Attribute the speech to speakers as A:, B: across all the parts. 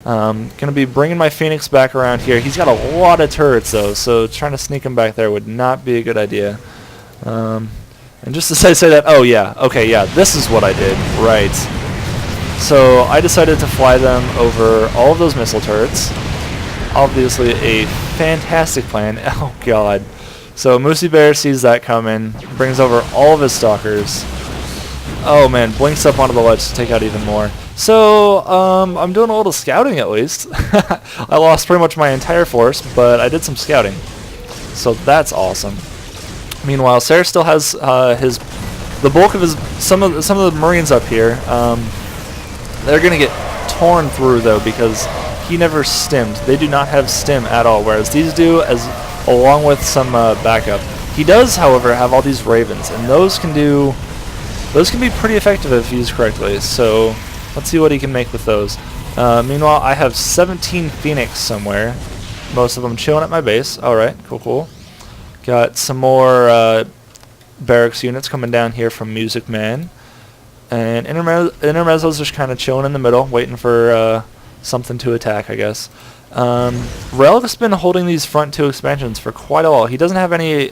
A: Gonna be bringing my Phoenix back around here. He's got a lot of turrets though, so trying to sneak him back there would not be a good idea. And just as I say that, oh yeah, okay, yeah, this is what I did, right. So I decided to fly them over all of those missile turrets. Obviously a fantastic plan. Oh god. So Mooseybear sees that coming, brings over all of his stalkers. Oh man, blinks up onto the ledge to take out even more. So, I'm doing a little scouting at least. I lost pretty much my entire force, but I did some scouting. So that's awesome. Meanwhile, Seror still has the bulk of his some of the Marines up here. They're gonna get torn through though because he never stimmed. They do not have stim at all, whereas these do, as along with some backup. He does, however, have all these Ravens, and those can be pretty effective if used correctly. So let's see what he can make with those. Meanwhile, I have 17 Phoenix somewhere. Most of them chilling at my base. Alright, cool. Got some more barracks units coming down here from MusicMan. And Intermezzo's just kind of chilling in the middle, waiting for something to attack, I guess. Relic's been holding these front two expansions for quite a while. He doesn't have any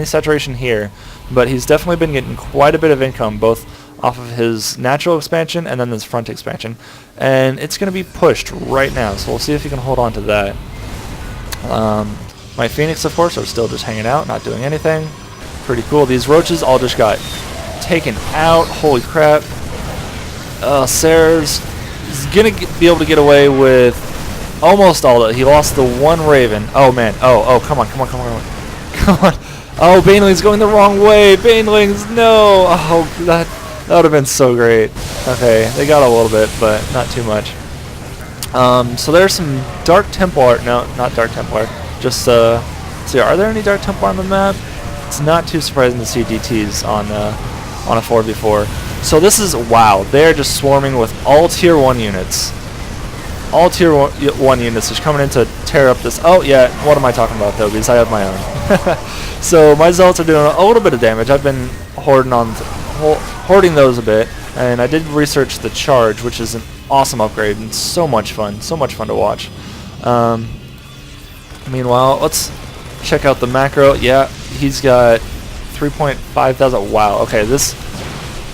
A: saturation here, but he's definitely been getting quite a bit of income, both off of his natural expansion and then this front expansion. And it's going to be pushed right now, so we'll see if he can hold on to that. My Phoenix, of course, are still just hanging out, not doing anything. Pretty cool. These roaches all just got taken out. Holy crap. Seror's going to be able to get away with almost all of it. He lost the one Raven. Oh, man. Oh, come on. Come on. Oh, Baneling's going the wrong way. Banelings, no. Oh, that would have been so great. Okay, they got a little bit, but not too much. So there's some Dark Templar. No, not Dark Templar. Just, let's see, are there any Dark Templar on the map? It's not too surprising to see DTs on a 4v4. So this is, wow, they're just swarming with all tier 1 units. All tier 1 units just coming in to tear up this. Oh, yeah, what am I talking about, though, because I have my own. So my Zealots are doing a little bit of damage. I've been hoarding those a bit, and I did research the Charge, which is an awesome upgrade, and so much fun to watch. Meanwhile, let's check out the macro. Yeah, he's got 3.5 thousand. Wow, okay,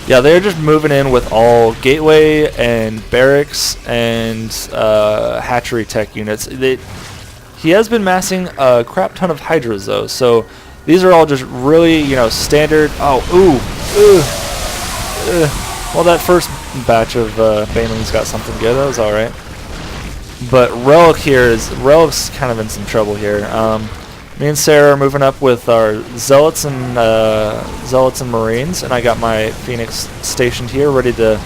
A: yeah, they're just moving in with all gateway and barracks and hatchery tech units. He has been massing a crap ton of Hydras though, so these are all just really, standard. Oh, well, that first batch of Banelings got something good. That was all right. But Relic's kind of in some trouble here. Me and Seror are moving up with our Zealots and Marines, and I got my Phoenix stationed here, ready to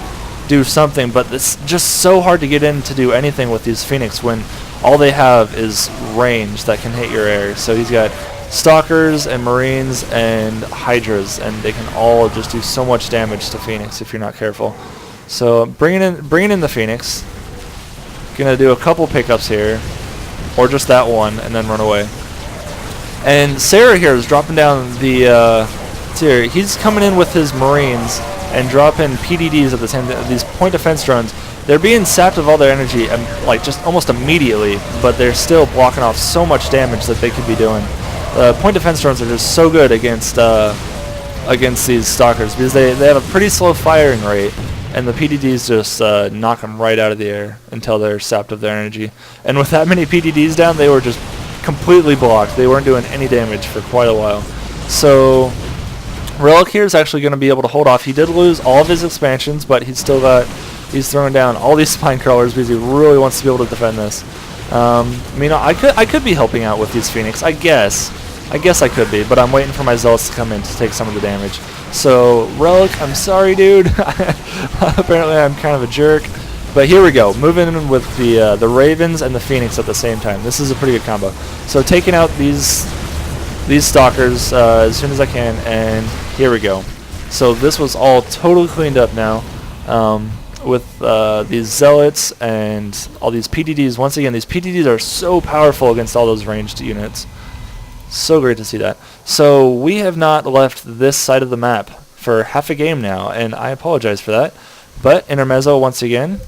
A: do something. But it's just so hard to get in to do anything with these Phoenix when all they have is range that can hit your air. So he's got Stalkers and Marines and Hydras, and they can all just do so much damage to Phoenix if you're not careful. So bringing in the Phoenix. Gonna do a couple pickups here, or just that one, and then run away. And Seror here is dropping down the tier. He's coming in with his Marines and dropping PDDs at the same time. These point defense drones, they're being sapped of all their energy, like just almost immediately, but they're still blocking off so much damage that they could be doing. Point defense drones are just so good against these stalkers because they have a pretty slow firing rate, and the PDDs just knock them right out of the air until they're sapped of their energy. And with that many PDDs down, they were just completely blocked. They weren't doing any damage for quite a while. So Relic here is actually going to be able to hold off. He did lose all of his expansions, but he's throwing down all these spine crawlers because he really wants to be able to defend this. I could be helping out with these Phoenix, I guess I could be, but I'm waiting for my Zealots to come in to take some of the damage. So Relic, I'm sorry, dude. Apparently I'm kind of a jerk. But here we go, moving in with the Ravens and the Phoenix at the same time. This is a pretty good combo. So taking out these Stalkers as soon as I can, and here we go. So this was all totally cleaned up now with these Zealots and all these PDDs. Once again, these PDDs are so powerful against all those ranged units. So great to see that. So we have not left this side of the map for half a game now, and I apologize for that. But Intermezzo once again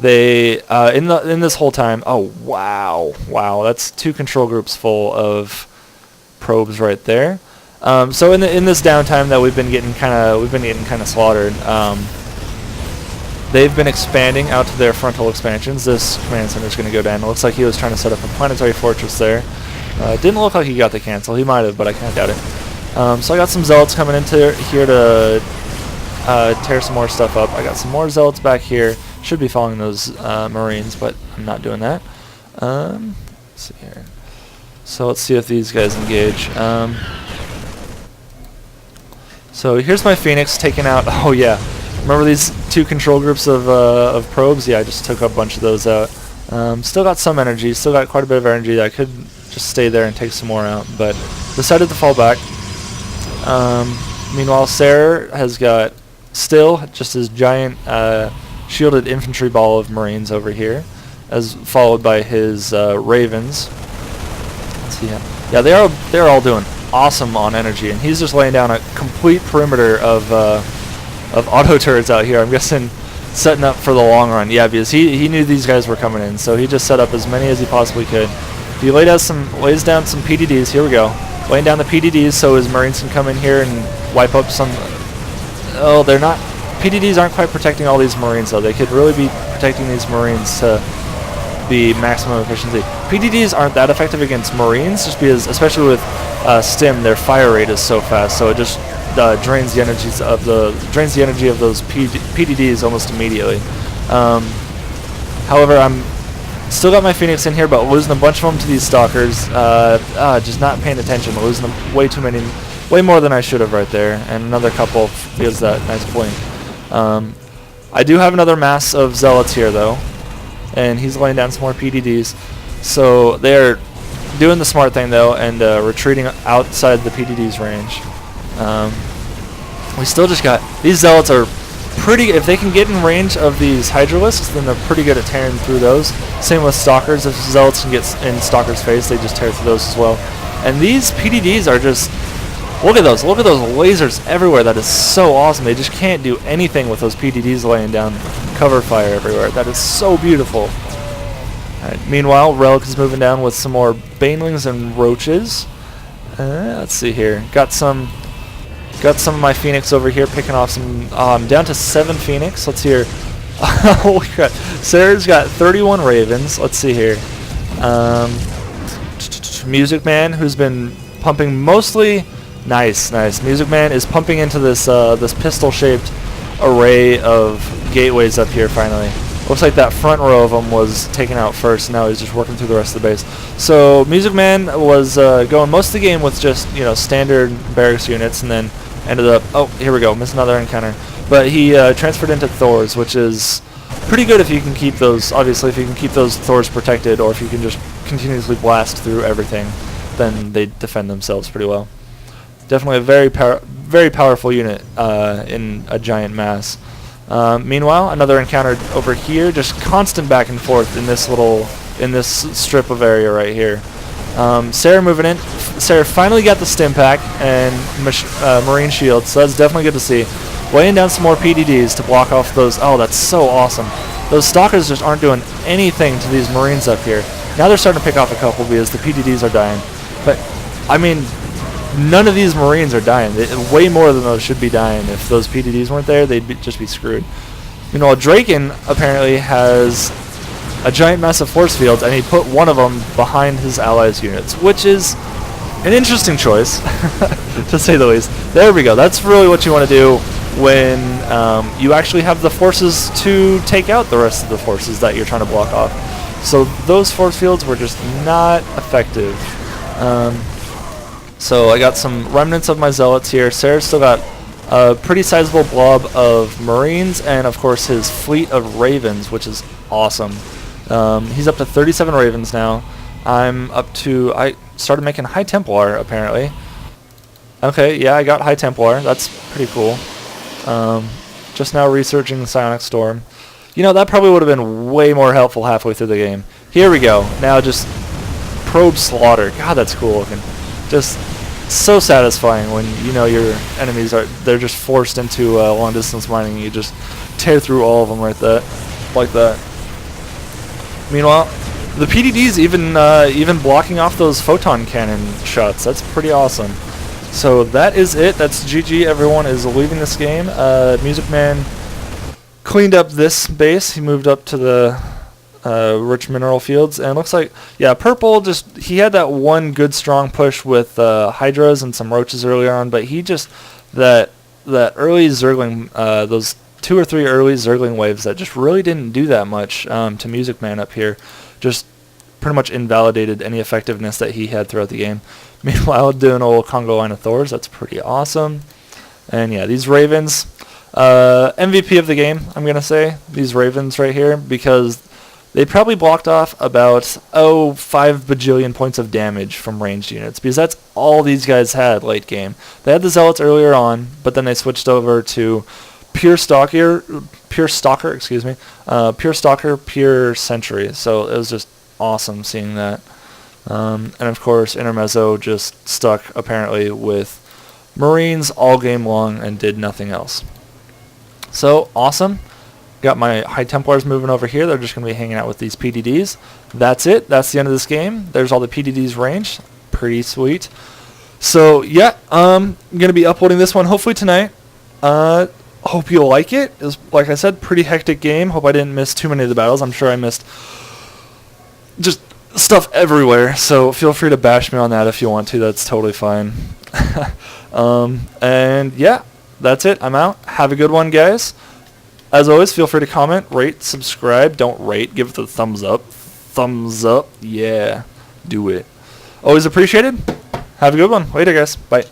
A: They in this whole time. Oh wow, that's 2 control groups full of probes right there. So in this downtime that we've been getting kind of slaughtered. They've been expanding out to their frontal expansions. This command center is going to go down. It looks like he was trying to set up a planetary fortress there. Didn't look like he got the cancel. He might have, but I kind of doubt it. So I got some zealots coming into here to tear some more stuff up. I got some more zealots back here. Should be following those Marines, but I'm not doing that. Let's see here. So let's see if these guys engage. So here's my Phoenix taking out. Oh yeah, remember these 2 control groups of probes? Yeah, I just took a bunch of those out. Still got some energy. Still got quite a bit of energy. I could just stay there and take some more out, but decided to fall back. Meanwhile, Seror has got still just his giant shielded infantry ball of Marines over here, as followed by his Ravens. Let's see. Yeah, they're all doing awesome on energy, and he's just laying down a complete perimeter of auto turrets out here. I'm guessing setting up for the long run. Yeah, because he knew these guys were coming in, so he just set up as many as he possibly could. He lays down some PDDs. Here we go, laying down the PDDs so his Marines can come in here and wipe up some. Oh, they're not. PDDs aren't quite protecting all these Marines though. They could really be protecting these Marines to the maximum efficiency. PDDs aren't that effective against Marines, just because, especially with Stim, their fire rate is so fast, so it just drains the energy of those PDDs almost immediately. However, I'm still got my Phoenix in here, but losing a bunch of them to these stalkers. Just not paying attention, losing them way more than I should have right there, and another couple gives that nice blink. I do have another mass of zealots here though, and he's laying down some more PDDs. So they're doing the smart thing though, and retreating outside the PDD's range. We still just got these zealots are pretty. If they can get in range of these Hydralisks, then they're pretty good at tearing through those. Same with stalkers. If zealots can get in stalkers' face, they just tear through those as well. And these PDDs are just. Look at those lasers everywhere. That is so awesome. They just can't do anything with those PDDs laying down cover fire everywhere. That is so beautiful. Alright, meanwhile, Relic is moving down with some more Banelings and Roaches. Let's see here. Got some of my Phoenix over here picking off some. Down to 7 Phoenix. Let's hear. Holy crap. Sarah's got 31 Ravens. Let's see here. MusicMan, who's been pumping mostly. Nice. MusicMan is pumping into this this pistol-shaped array of gateways up here. Finally, looks like that front row of them was taken out first. Now he's just working through the rest of the base. So MusicMan was going most of the game with just standard barracks units, and then ended up. Oh, here we go. Missed another encounter. But he transferred into Thors, which is pretty good if you can keep those. Obviously, if you can keep those Thors protected, or if you can just continuously blast through everything, then they defend themselves pretty well. Definitely a very powerful unit in a giant mass. Meanwhile, another encounter over here, just constant back and forth in this strip of area right here. Seror moving in. Seror finally got the stim pack and marine shield, so that's definitely good to see. Laying down some more PDDs to block off those. Oh, that's so awesome. Those stalkers just aren't doing anything to these Marines up here. Now they're starting to pick off a couple because the PDDs are dying. But I mean, none of these Marines are dying. Way more than those should be dying. If those PDDs weren't there, they'd just be screwed. Draekyn apparently has a giant mass of force fields, and he put one of them behind his allies' units, which is an interesting choice, to say the least. There we go. That's really what you want to do when you actually have the forces to take out the rest of the forces that you're trying to block off. So those force fields were just not effective. So I got some remnants of my zealots here. Seror's still got a pretty sizable blob of Marines, and of course his fleet of Ravens, which is awesome. He's up to 37 Ravens now. I started making High Templar, apparently. Okay, yeah, I got High Templar. That's pretty cool. Just now researching the Psionic Storm. That probably would have been way more helpful halfway through the game. Here we go. Now just probe slaughter. God, that's cool looking. Just so satisfying when your enemies they're just forced into long distance mining. You just tear through all of them like that. Meanwhile, the PDD's even blocking off those photon cannon shots. That's pretty awesome. So that is it. That's GG. Everyone is leaving this game. MusicMan cleaned up this base. He moved up to the rich mineral fields, and it looks like, yeah, purple just, he had that one good strong push with hydras and some roaches earlier on, but he just, that early Zergling, those 2 or 3 early Zergling waves that just really didn't do that much to MusicMan up here, just pretty much invalidated any effectiveness that he had throughout the game. Meanwhile, doing old Congo line of Thors, that's pretty awesome. And yeah, these Ravens, MVP of the game, I'm going to say, these Ravens right here, because they probably blocked off about, 5 bajillion points of damage from ranged units, because that's all these guys had late game. They had the Zealots earlier on, but then they switched over to pure Stalker, pure Sentry. So it was just awesome seeing that. And of course, Intermezzo just stuck apparently with Marines all game long and did nothing else. So awesome. Got my High Templars moving over here. They're just going to be hanging out with these PDDs. That's it. That's the end of this game. There's all the PDDs ranged. Pretty sweet. So yeah, I'm going to be uploading this one hopefully tonight. Hope you'll like it. It was, like I said, pretty hectic game. Hope I didn't miss too many of the battles. I'm sure I missed just stuff everywhere. So feel free to bash me on that if you want to. That's totally fine. And yeah, that's it. I'm out. Have a good one, guys. As always, feel free to comment, rate, subscribe. Don't rate. Give it the thumbs up. Thumbs up. Yeah. Do it. Always appreciated. Have a good one. Later, guys. Bye.